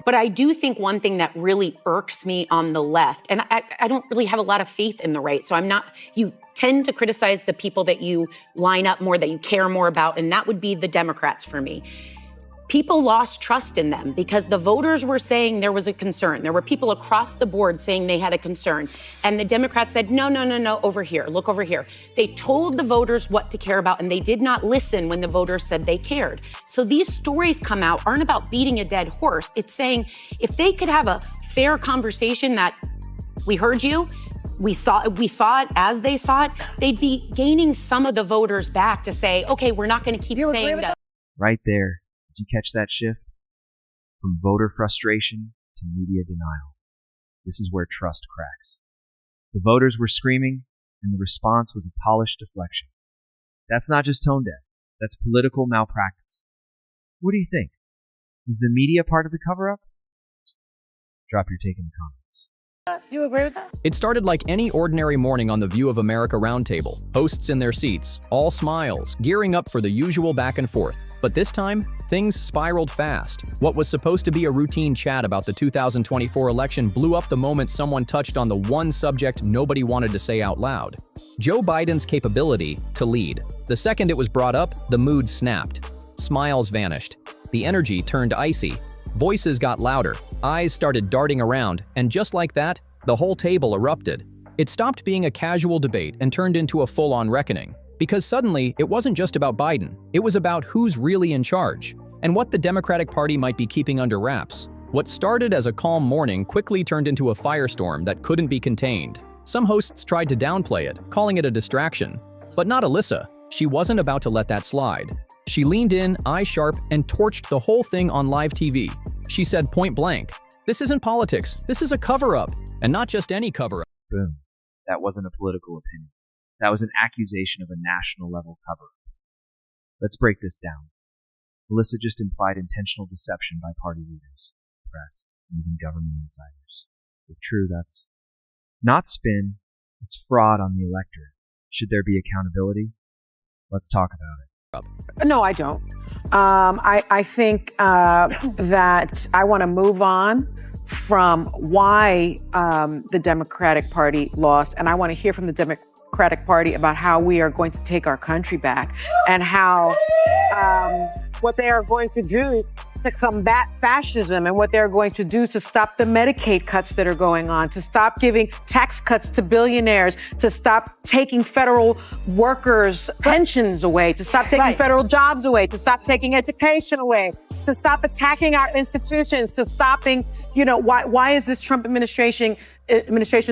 But I do think one thing that really irks me on the left, and I don't really have a lot of faith in the right, so you tend to criticize the people that you line up more, that you care more about, and that would be the Democrats for me. People lost trust in them because the voters were saying there was a concern. There were people across the board saying they had a concern. And the Democrats said, no, over here, look over here. They told the voters what to care about, and they did not listen when the voters said they cared. So these stories come out aren't about beating a dead horse. It's saying if they could have a fair conversation that we heard you, we saw it as they saw it, they'd be gaining some of the voters back to say, okay, we're not going to keep saying that. Right there. Did you catch that shift? From voter frustration to media denial. This is where trust cracks. The voters were screaming, and the response was a polished deflection. That's not just tone deaf. That's political malpractice. What do you think? Is the media part of the cover-up? Drop your take in the comments. You agree with that? It started like any ordinary morning on the View of America roundtable. Hosts in their seats, all smiles, gearing up for the usual back and forth. But this time, things spiraled fast. What was supposed to be a routine chat about the 2024 election blew up the moment someone touched on the one subject nobody wanted to say out loud: Joe Biden's capability to lead. The second it was brought up, the mood snapped. Smiles vanished. The energy turned icy. Voices got louder. Eyes started darting around, and just like that, the whole table erupted. It stopped being a casual debate and turned into a full-on reckoning. Because suddenly, it wasn't just about Biden. It was about who's really in charge, and what the Democratic Party might be keeping under wraps. What started as a calm morning quickly turned into a firestorm that couldn't be contained. Some hosts tried to downplay it, calling it a distraction. But not Alyssa. She wasn't about to let that slide. She leaned in, eyes sharp, and torched the whole thing on live TV. She said point blank, "This isn't politics, this is a cover-up, and not just any cover-up." Boom. That wasn't a political opinion. That was an accusation of a national-level cover-up. Let's break this down. Alyssa just implied intentional deception by party leaders, press, and even government insiders. If true, that's not spin, it's fraud on the electorate. Should there be accountability? Let's talk about it. No, I don't. I think that I want to move on from why the Democratic Party lost, and I want to hear from the Democratic Party about how we are going to take our country back and how what they are going to do to combat fascism and what they're going to do to stop the Medicaid cuts that are going on, to stop giving tax cuts to billionaires, to stop taking federal workers' pensions away, to stop taking federal jobs away, to stop taking education away, to stop attacking our institutions, to stopping, why is this Trump administration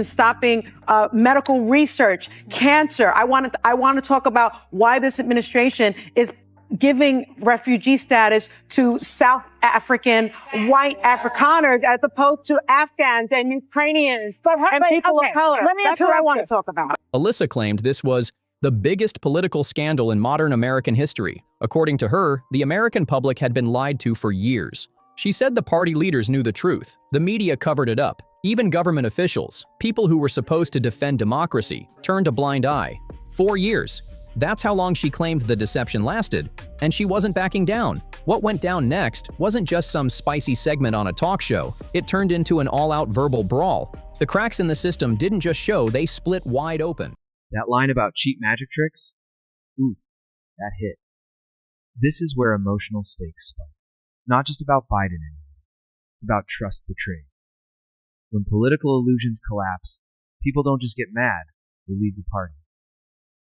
stopping medical research, cancer? I want to talk about why this administration is giving refugee status to South African white Afrikaners as opposed to Afghans and Ukrainians and people of color. That's what I want to talk about. Alyssa claimed this was the biggest political scandal in modern American history. According to her, the American public had been lied to for years. She said the party leaders knew the truth. The media covered it up. Even government officials, people who were supposed to defend democracy, turned a blind eye. 4 years. That's how long she claimed the deception lasted, and she wasn't backing down. What went down next wasn't just some spicy segment on a talk show. It turned into an all-out verbal brawl. The cracks in the system didn't just show, they split wide open. That line about cheap magic tricks? Ooh, that hit. This is where emotional stakes spike. It's not just about Biden anymore. It's about trust betrayed. When political illusions collapse, people don't just get mad, they leave the party.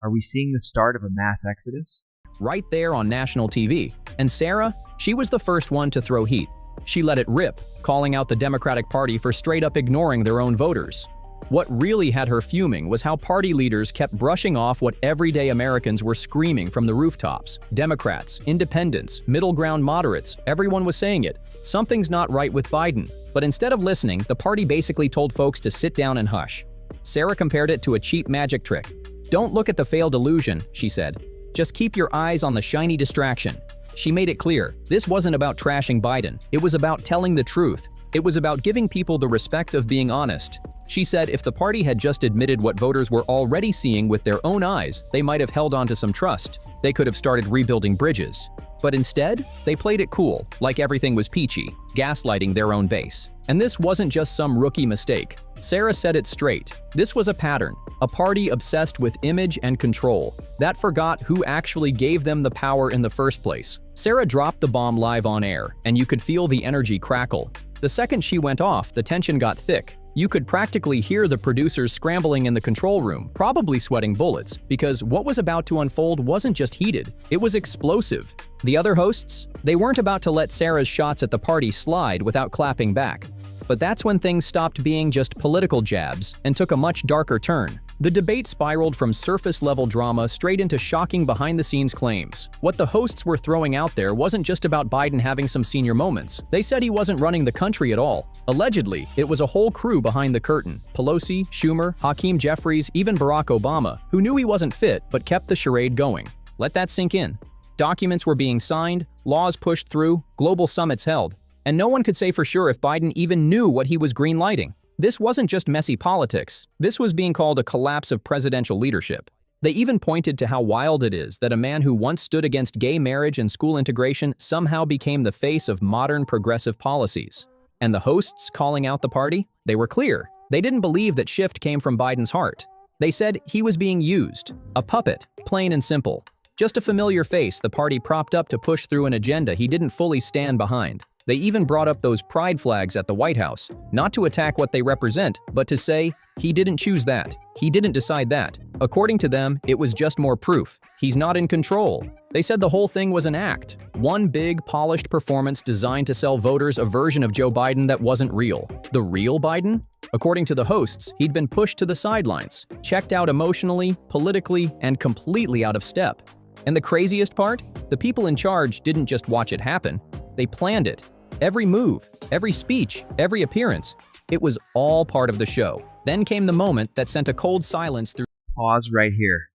Are we seeing the start of a mass exodus? Right there on national TV. And Sarah, she was the first one to throw heat. She let it rip, calling out the Democratic Party for straight up ignoring their own voters. What really had her fuming was how party leaders kept brushing off what everyday Americans were screaming from the rooftops. Democrats, independents, middle ground moderates, everyone was saying it. Something's not right with Biden. But instead of listening, the party basically told folks to sit down and hush. Sarah compared it to a cheap magic trick. Don't look at the failed illusion, she said. Just keep your eyes on the shiny distraction. She made it clear, this wasn't about trashing Biden. It was about telling the truth. It was about giving people the respect of being honest. She said if the party had just admitted what voters were already seeing with their own eyes, they might have held on to some trust. They could have started rebuilding bridges. But instead, they played it cool, like everything was peachy, gaslighting their own base. And this wasn't just some rookie mistake. Sarah said it straight. This was a pattern, a party obsessed with image and control that forgot who actually gave them the power in the first place. Sarah dropped the bomb live on air, and you could feel the energy crackle. The second she went off, the tension got thick. You could practically hear the producers scrambling in the control room, probably sweating bullets, because what was about to unfold wasn't just heated, it was explosive. The other hosts? They weren't about to let Sarah's shots at the party slide without clapping back. But that's when things stopped being just political jabs and took a much darker turn. The debate spiraled from surface-level drama straight into shocking behind-the-scenes claims. What the hosts were throwing out there wasn't just about Biden having some senior moments. They said he wasn't running the country at all. Allegedly, it was a whole crew behind the curtain. Pelosi, Schumer, Hakeem Jeffries, even Barack Obama, who knew he wasn't fit but kept the charade going. Let that sink in. Documents were being signed, laws pushed through, global summits held. And no one could say for sure if Biden even knew what he was greenlighting. This wasn't just messy politics. This was being called a collapse of presidential leadership. They even pointed to how wild it is that a man who once stood against gay marriage and school integration somehow became the face of modern progressive policies. And the hosts calling out the party? They were clear. They didn't believe that shift came from Biden's heart. They said he was being used. A puppet, plain and simple. Just a familiar face the party propped up to push through an agenda he didn't fully stand behind. They even brought up those pride flags at the White House, not to attack what they represent, but to say, he didn't choose that. He didn't decide that. According to them, it was just more proof. He's not in control. They said the whole thing was an act. One big, polished performance designed to sell voters a version of Joe Biden that wasn't real. The real Biden? According to the hosts, he'd been pushed to the sidelines, checked out emotionally, politically, and completely out of step. And the craziest part? The people in charge didn't just watch it happen. They planned it. Every move, every speech, every appearance. It was all part of the show. Then came the moment that sent a cold silence through. Pause right here.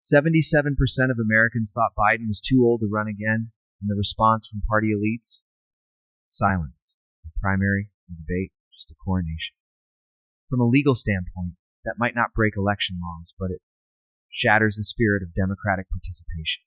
77% of Americans thought Biden was too old to run again, and the response from party elites? Silence. The primary, the debate, just a coronation. From a legal standpoint, that might not break election laws, but it shatters the spirit of democratic participation.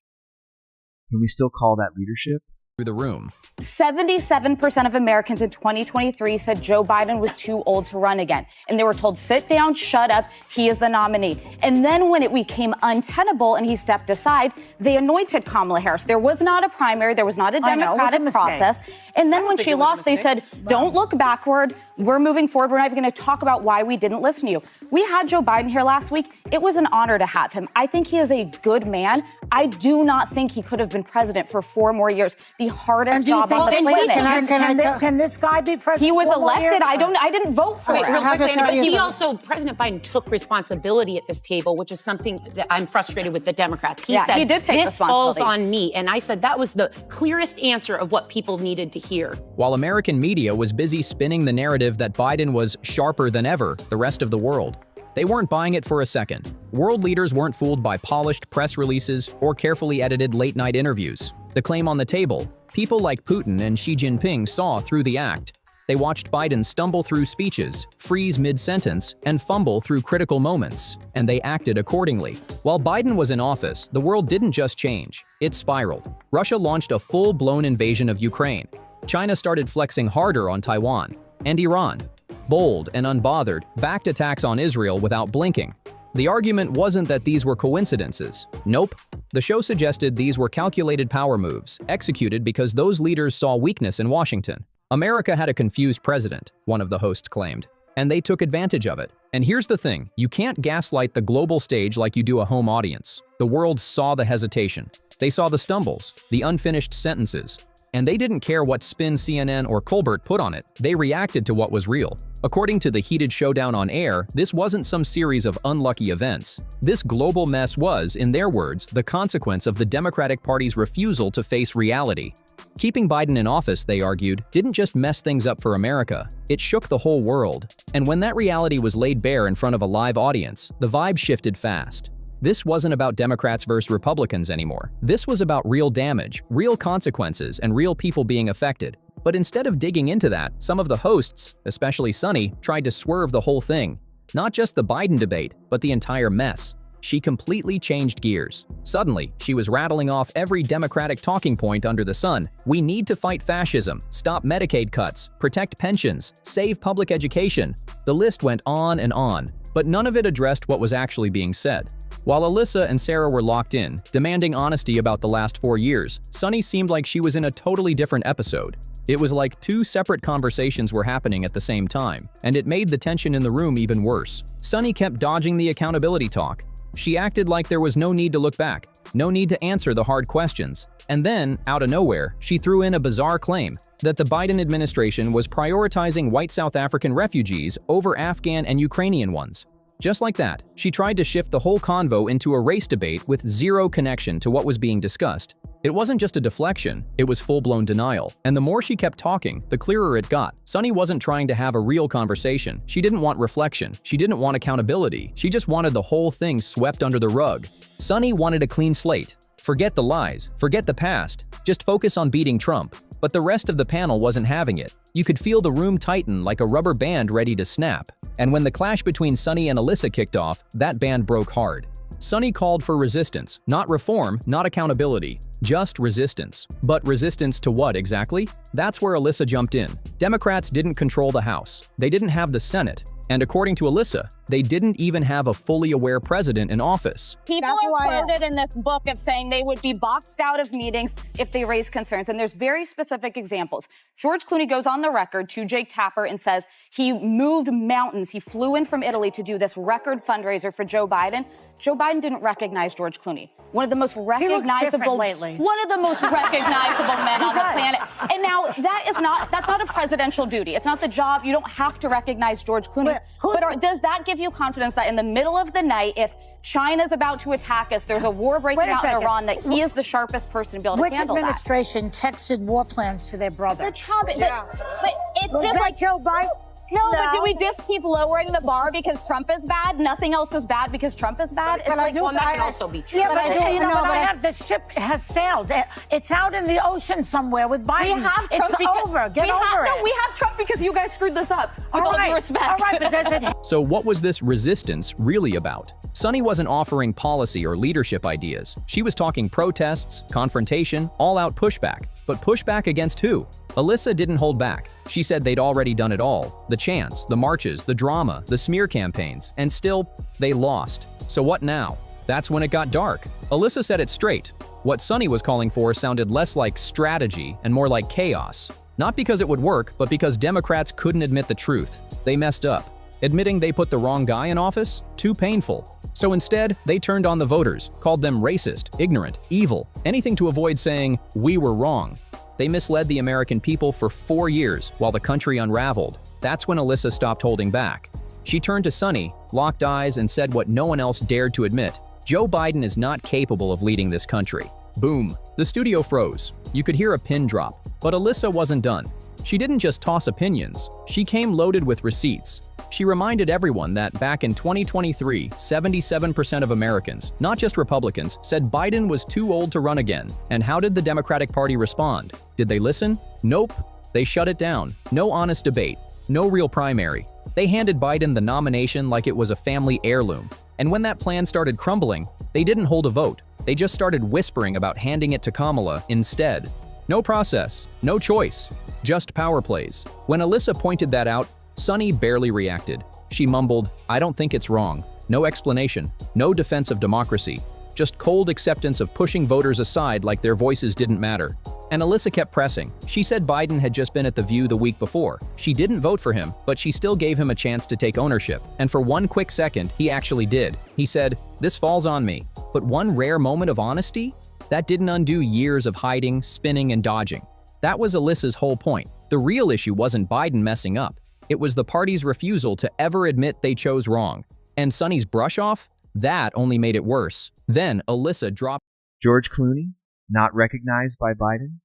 Can we still call that leadership? The room. 77% of Americans in 2023 said Joe Biden was too old to run again. And they were told, sit down, shut up, he is the nominee. And then when it became untenable and he stepped aside, they anointed Kamala Harris. There was not a primary, there was not a democratic process. And then when she lost, they said, don't look backward, we're moving forward, we're not even going to talk about why we didn't listen to you. We had Joe Biden here last week. It was an honor to have him. I think he is a good man. I do not think he could have been president for 4 more years. The hardest job on the planet. Can this guy be president? He was elected. I didn't vote for it. Real quickly, but he also, President Biden took responsibility at this table, which is something that I'm frustrated with the Democrats. He said, he did take this falls responsibility on me. And I said that was the clearest answer of what people needed to hear. While American media was busy spinning the narrative that Biden was sharper than ever, the rest of the world, they weren't buying it for a second. World leaders weren't fooled by polished press releases or carefully edited late-night interviews. The claim on the table, people like Putin and Xi Jinping saw through the act. They watched Biden stumble through speeches, freeze mid-sentence, and fumble through critical moments, and they acted accordingly. While Biden was in office, the world didn't just change, it spiraled. Russia launched a full-blown invasion of Ukraine. China started flexing harder on Taiwan. And Iran, bold and unbothered, backed attacks on Israel without blinking. The argument wasn't that these were coincidences. Nope. The show suggested these were calculated power moves, executed because those leaders saw weakness in Washington. America had a confused president, one of the hosts claimed, and they took advantage of it. And here's the thing, you can't gaslight the global stage like you do a home audience. The world saw the hesitation. They saw the stumbles, the unfinished sentences. And they didn't care what spin CNN or Colbert put on it. They reacted to what was real. According to the heated showdown on air, this wasn't some series of unlucky events. This global mess was, in their words, the consequence of the Democratic Party's refusal to face reality. Keeping Biden in office, they argued, didn't just mess things up for America, it shook the whole world. And when that reality was laid bare in front of a live audience, the vibe shifted fast. This wasn't about Democrats versus Republicans anymore. This was about real damage, real consequences, and real people being affected. But instead of digging into that, some of the hosts, especially Sunny, tried to swerve the whole thing. Not just the Biden debate, but the entire mess. she completely changed gears. Suddenly, she was rattling off every Democratic talking point under the sun. We need to fight fascism, stop Medicaid cuts, protect pensions, save public education. The list went on and on, but none of it addressed what was actually being said. While Alyssa and Sarah were locked in, demanding honesty about the last 4 years, Sunny seemed like she was in a totally different episode. It was like two separate conversations were happening at the same time, and it made the tension in the room even worse. Sunny kept dodging the accountability talk. She acted like there was no need to look back, no need to answer the hard questions. And then, out of nowhere, she threw in a bizarre claim that the Biden administration was prioritizing white South African refugees over Afghan and Ukrainian ones. Just like that, she tried to shift the whole convo into a race debate with zero connection to what was being discussed. It wasn't just a deflection, it was full-blown denial. And the more she kept talking, the clearer it got. Sunny wasn't trying to have a real conversation. She didn't want reflection. She didn't want accountability. She just wanted the whole thing swept under the rug. Sunny wanted a clean slate. Forget the lies, forget the past, just focus on beating Trump. But the rest of the panel wasn't having it. You could feel the room tighten like a rubber band ready to snap. And when the clash between Sunny and Alyssa kicked off, that band broke hard. Sunny called for resistance, not reform, not accountability, just resistance. But resistance to what exactly? That's where Alyssa jumped in. Democrats didn't control the House. They didn't have the Senate. And according to Alyssa, they didn't even have a fully aware president in office. People are quoted in this book of saying they would be boxed out of meetings if they raise concerns. And there's very specific examples. George Clooney goes on the record to Jake Tapper and says he moved mountains. He flew in from Italy to do this record fundraiser for Joe Biden. Joe Biden didn't recognize George Clooney. One of the most recognizable, one of the most recognizable men on the planet. And now that's not a presidential duty. It's not the job. You don't have to recognize George Clooney. But does that give you confidence that in the middle of the night, if China's about to attack us, there's a war breaking out in Iran, that he is the sharpest person to be able to handle that? Which administration texted war plans to their brother? Trump. But it's just like Joe Biden. No, but do we just keep lowering the bar because Trump is bad? Nothing else is bad because Trump is bad? But that can also be true. Yeah, but I have the ship has sailed. It's out in the ocean somewhere with Biden. We have Trump it's over. Get over it. No, we have Trump because you guys screwed this up. With all due respect. All right, but does it? So what was this resistance really about? Sunny wasn't offering policy or leadership ideas. She was talking protests, confrontation, all-out pushback. But pushback against who? Alyssa didn't hold back. She said they'd already done it all. The chants, the marches, the drama, the smear campaigns, and still, they lost. So what now? That's when it got dark. Alyssa said it straight. What Sunny was calling for sounded less like strategy and more like chaos. Not because it would work, but because Democrats couldn't admit the truth. They messed up. Admitting they put the wrong guy in office? Too painful. So instead, they turned on the voters, called them racist, ignorant, evil, anything to avoid saying, "We were wrong." They misled the American people for 4 years while the country unraveled. That's when Alyssa stopped holding back. She turned to Sunny, locked eyes, and said what no one else dared to admit. Joe Biden is not capable of leading this country. Boom. The studio froze. You could hear a pin drop. But Alyssa wasn't done. She didn't just toss opinions. She came loaded with receipts. She reminded everyone that back in 2023, 77% of Americans, not just Republicans, said Biden was too old to run again. And how did the Democratic Party respond? Did they listen? Nope. They shut it down. No honest debate. No real primary. They handed Biden the nomination like it was a family heirloom. And when that plan started crumbling, they didn't hold a vote. They just started whispering about handing it to Kamala instead. No process, no choice, just power plays. When Alyssa pointed that out, Sunny barely reacted. She mumbled, "I don't think it's wrong." No explanation, no defense of democracy, just cold acceptance of pushing voters aside like their voices didn't matter. And Alyssa kept pressing. She said Biden had just been at The View the week before. She didn't vote for him, but she still gave him a chance to take ownership. And for one quick second, he actually did. He said, "This falls on me." But one rare moment of honesty? That didn't undo years of hiding, spinning, and dodging. That was Alyssa's whole point. The real issue wasn't Biden messing up. It was the party's refusal to ever admit they chose wrong. And Sunny's brush off? That only made it worse. Then Alyssa dropped. George Clooney, not recognized by Biden?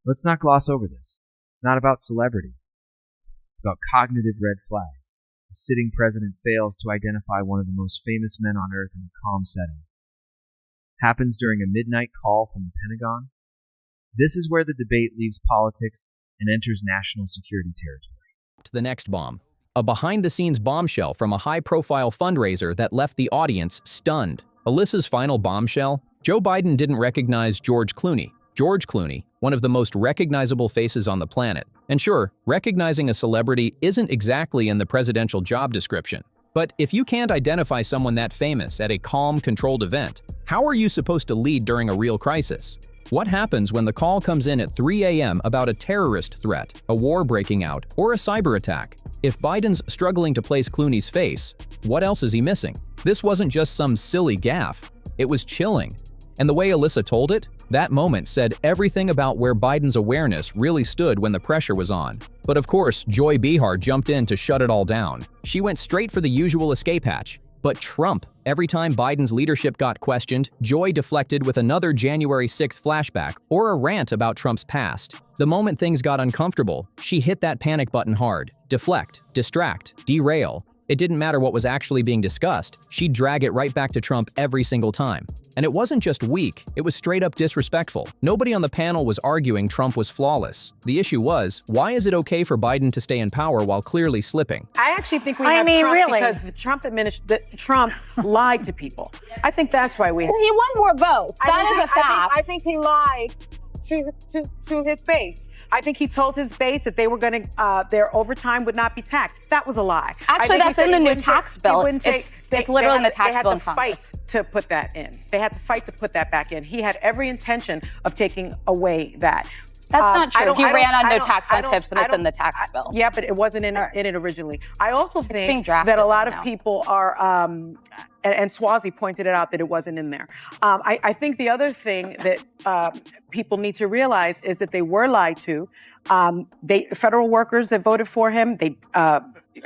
Let's not gloss over this. It's not about celebrity. It's about cognitive red flags. The sitting president fails to identify one of the most famous men on earth in a calm setting. Happens during a midnight call from the Pentagon. This is where the debate leaves politics and enters national security territory. The next bomb. a behind-the-scenes bombshell from a high-profile fundraiser that left the audience stunned. Alyssa's final bombshell? Joe Biden didn't recognize George Clooney. George Clooney, one of the most recognizable faces on the planet. And sure, recognizing a celebrity isn't exactly in the presidential job description. But if you can't identify someone that famous at a calm, controlled event, how are you supposed to lead during a real crisis? What happens when the call comes in at 3 a.m. about a terrorist threat, a war breaking out, or a cyber attack? If Biden's struggling to place Clooney's face, what else is he missing? This wasn't just some silly gaffe. It was chilling. And the way Alyssa told it, that moment said everything about where Biden's awareness really stood when the pressure was on. But of course, Joy Behar jumped in to shut it all down. She went straight for the usual escape hatch. But Trump, every time Biden's leadership got questioned, Joy deflected with another January 6th flashback or a rant about Trump's past. The moment things got uncomfortable, she hit that panic button hard. Deflect, distract, derail. It didn't matter what was actually being discussed, she'd drag it right back to Trump every single time. And it wasn't just weak, it was straight up disrespectful. Nobody on the panel was arguing Trump was flawless. The issue was, why is it okay for Biden to stay in power while clearly slipping? I actually think we have Trump really? because Trump lied to people. I think that's why we have. Well, he won more votes. That is a fact. I think he lied to his base. I think he told his base that they were going to their overtime would not be taxed. That was a lie. Actually, that's in the new tax bill. It's literally in the tax bill in Congress. They had to fight to put that in. They had to fight to put that back in. He had every intention of taking away that. That's not true. He ran on no tax on tips, and it's in the tax bill. Yeah, but it wasn't in it originally. I also think being that a lot now. of people are, and Swazi pointed it out that it wasn't in there. I think the other thing that people need to realize is that they were lied to. Federal workers that voted for him,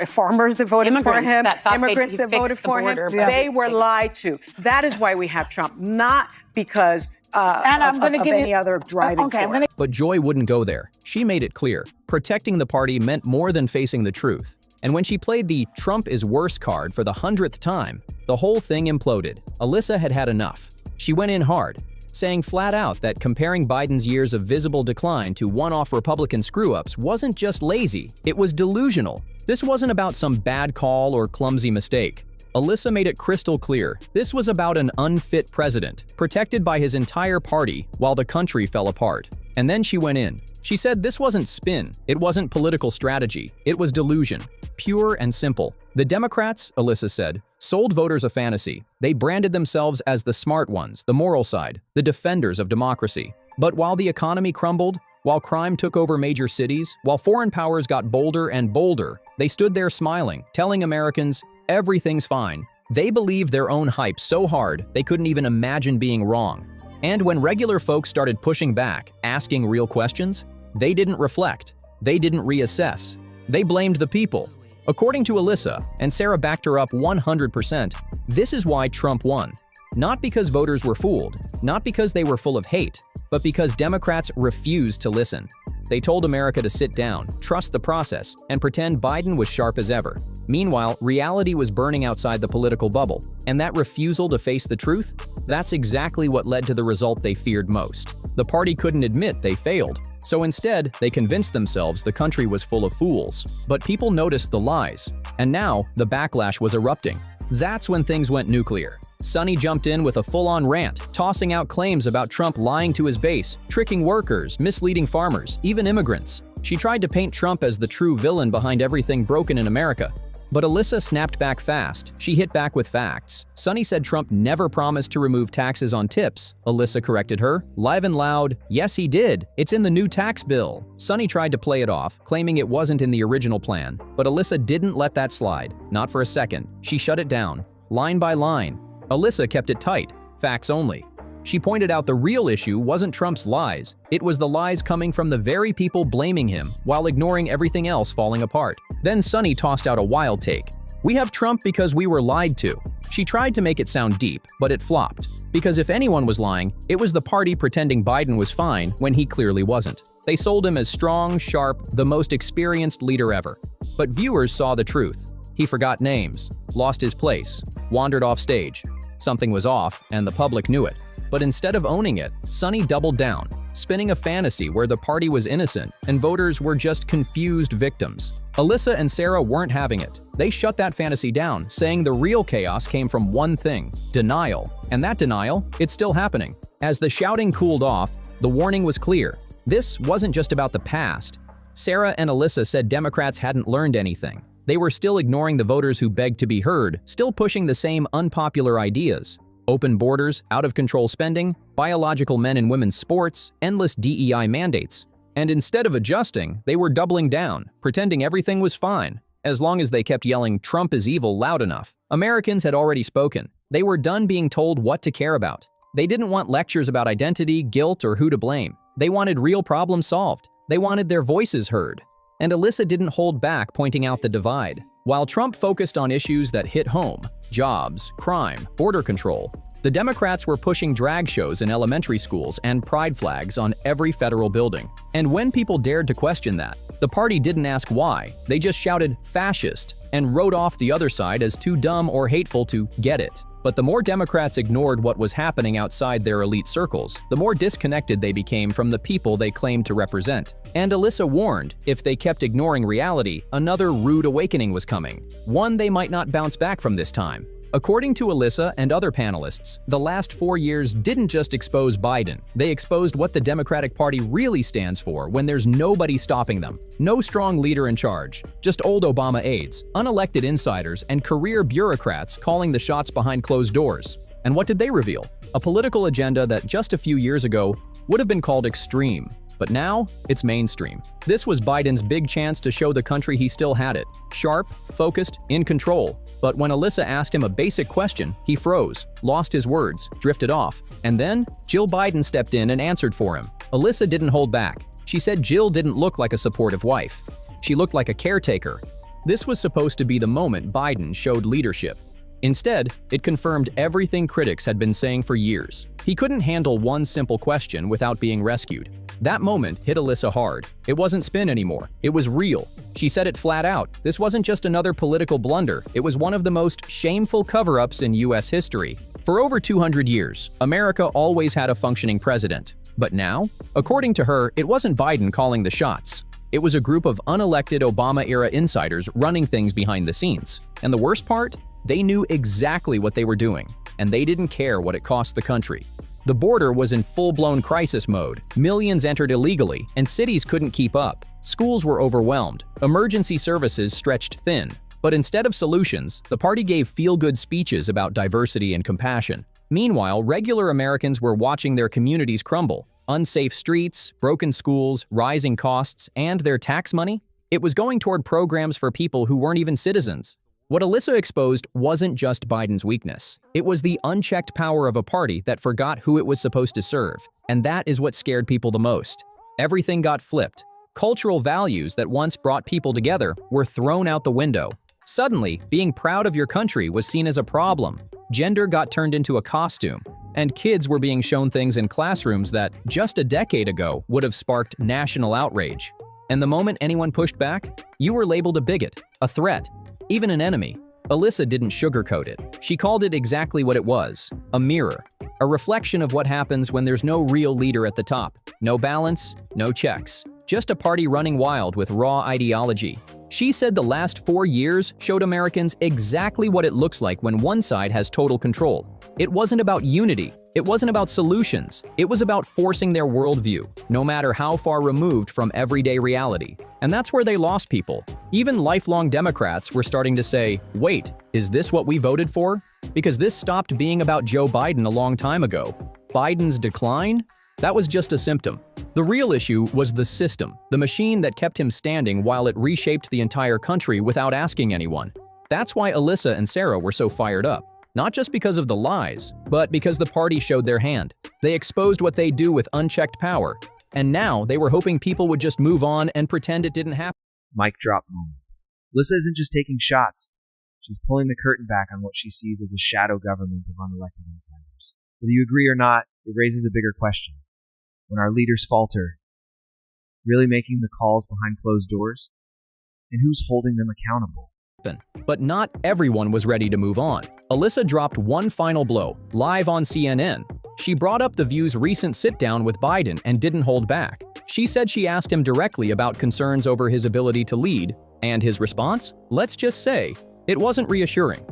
farmers that voted for him, immigrants that voted for him, they were lied to. That is why we have Trump, not because and I'm going to give any you other driving force. But Joy wouldn't go there. She made it clear. Protecting the party meant more than facing the truth. And when she played the Trump is worse card for the 100th time, the whole thing imploded. Alyssa had had enough. She went in hard, saying flat out that comparing Biden's years of visible decline to one-off Republican screw-ups wasn't just lazy, it was delusional. This wasn't about some bad call or clumsy mistake. Alyssa made it crystal clear. This was about an unfit president, protected by his entire party while the country fell apart. And then she went in. She said this wasn't spin, it wasn't political strategy, it was delusion. Pure and simple. The Democrats, Alyssa said, sold voters a fantasy. They branded themselves as the smart ones, the moral side, the defenders of democracy. But while the economy crumbled, while crime took over major cities, while foreign powers got bolder and bolder, they stood there smiling, telling Americans, everything's fine. They believed their own hype so hard, they couldn't even imagine being wrong. And when regular folks started pushing back, asking real questions, they didn't reflect. They didn't reassess. They blamed the people. According to Alyssa, and Sarah backed her up 100%, this is why Trump won. Not because voters were fooled, not because they were full of hate, but because Democrats refused to listen. They told America to sit down, trust the process, and pretend Biden was sharp as ever. Meanwhile, reality was burning outside the political bubble, and that refusal to face the truth? That's exactly what led to the result they feared most. The party couldn't admit they failed, so instead, they convinced themselves the country was full of fools. But people noticed the lies, and now the backlash was erupting. That's when things went nuclear. Sunny jumped in with a full-on rant, tossing out claims about Trump lying to his base, tricking workers, misleading farmers, even immigrants. She tried to paint Trump as the true villain behind everything broken in America. But Alyssa snapped back fast. She hit back with facts. Sunny said Trump never promised to remove taxes on tips. Alyssa corrected her, live and loud, yes he did. It's in the new tax bill. Sunny tried to play it off, claiming it wasn't in the original plan. But Alyssa didn't let that slide. Not for a second. She shut it down, line by line. Alyssa kept it tight, facts only. She pointed out the real issue wasn't Trump's lies. It was the lies coming from the very people blaming him while ignoring everything else falling apart. Then Sunny tossed out a wild take. We have Trump because we were lied to. She tried to make it sound deep, but it flopped. Because if anyone was lying, it was the party pretending Biden was fine when he clearly wasn't. They sold him as strong, sharp, the most experienced leader ever. But viewers saw the truth. He forgot names, lost his place, wandered off stage. Something was off, and the public knew it. But instead of owning it, Sunny doubled down. spinning a fantasy where the party was innocent and voters were just confused victims. Alyssa and Sarah weren't having it. They shut that fantasy down, saying the real chaos came from one thing: denial. And that denial, it's still happening. As the shouting cooled off, the warning was clear. This wasn't just about the past. Sarah and Alyssa said Democrats hadn't learned anything. They were still ignoring the voters who begged to be heard, still pushing the same unpopular ideas. Open borders, out-of-control spending, biological men and women's sports, endless DEI mandates. And instead of adjusting, they were doubling down, pretending everything was fine, as long as they kept yelling "Trump is evil" loud enough. Americans had already spoken. They were done being told what to care about. They didn't want lectures about identity, guilt, or who to blame. They wanted real problems solved. They wanted their voices heard. And Alyssa didn't hold back pointing out the divide. While Trump focused on issues that hit home, jobs, crime, border control, the Democrats were pushing drag shows in elementary schools and pride flags on every federal building. And when people dared to question that, the party didn't ask why. They just shouted "fascist" and wrote off the other side as too dumb or hateful to get it. But the more Democrats ignored what was happening outside their elite circles, the more disconnected they became from the people they claimed to represent. And Alyssa warned, if they kept ignoring reality, another rude awakening was coming, one they might not bounce back from this time. According to Alyssa and other panelists, the last 4 years didn't just expose Biden. They exposed what the Democratic Party really stands for when there's nobody stopping them. No strong leader in charge, just old Obama aides, unelected insiders, and career bureaucrats calling the shots behind closed doors. And what did they reveal? A political agenda that just a few years ago would have been called extreme. But now, it's mainstream. This was Biden's big chance to show the country he still had it. Sharp, focused, in control. But when Alyssa asked him a basic question, he froze, lost his words, drifted off. And then, Jill Biden stepped in and answered for him. Alyssa didn't hold back. She said Jill didn't look like a supportive wife. She looked like a caretaker. This was supposed to be the moment Biden showed leadership. Instead, it confirmed everything critics had been saying for years. He couldn't handle one simple question without being rescued. That moment hit Alyssa hard. It wasn't spin anymore. It was real. She said it flat out. This wasn't just another political blunder. It was one of the most shameful cover-ups in U.S. history. For over 200 years, America always had a functioning president. But now, according to her, it wasn't Biden calling the shots. It was a group of unelected Obama-era insiders running things behind the scenes. And the worst part? They knew exactly what they were doing, and they didn't care what it cost the country. The border was in full-blown crisis mode. Millions entered illegally, and cities couldn't keep up. Schools were overwhelmed. Emergency services stretched thin. But instead of solutions, the party gave feel-good speeches about diversity and compassion. Meanwhile, regular Americans were watching their communities crumble. Unsafe streets, broken schools, rising costs, and their tax money? It was going toward programs for people who weren't even citizens. What Alyssa exposed wasn't just Biden's weakness. It was the unchecked power of a party that forgot who it was supposed to serve. And that is what scared people the most. Everything got flipped. Cultural values that once brought people together were thrown out the window. Suddenly, being proud of your country was seen as a problem. Gender got turned into a costume. And kids were being shown things in classrooms that, just a decade ago, would have sparked national outrage. And the moment anyone pushed back, you were labeled a bigot, a threat, even an enemy. Alyssa didn't sugarcoat it. She called it exactly what it was: a mirror. A reflection of what happens when there's no real leader at the top. No balance, no checks. Just a party running wild with raw ideology. She said the last 4 years showed Americans exactly what it looks like when one side has total control. It wasn't about unity. It wasn't about solutions. It was about forcing their worldview, no matter how far removed from everyday reality. And that's where they lost people. Even lifelong Democrats were starting to say, wait, is this what we voted for? Because this stopped being about Joe Biden a long time ago. Biden's decline? That was just a symptom. The real issue was the system, the machine that kept him standing while it reshaped the entire country without asking anyone. That's why Alyssa and Sarah were so fired up. Not just because of the lies, but because the party showed their hand. They exposed what they do with unchecked power. And now they were hoping people would just move on and pretend it didn't happen. Mic drop moment. Alyssa isn't just taking shots. She's pulling the curtain back on what she sees as a shadow government of unelected insiders. Whether you agree or not, it raises a bigger question. When our leaders falter, really making the calls behind closed doors? And who's holding them accountable? But not everyone was ready to move on. Alyssa dropped one final blow, live on CNN. She brought up The View's recent sit-down with Biden and didn't hold back. She said she asked him directly about concerns over his ability to lead, and his response? Let's just say, it wasn't reassuring.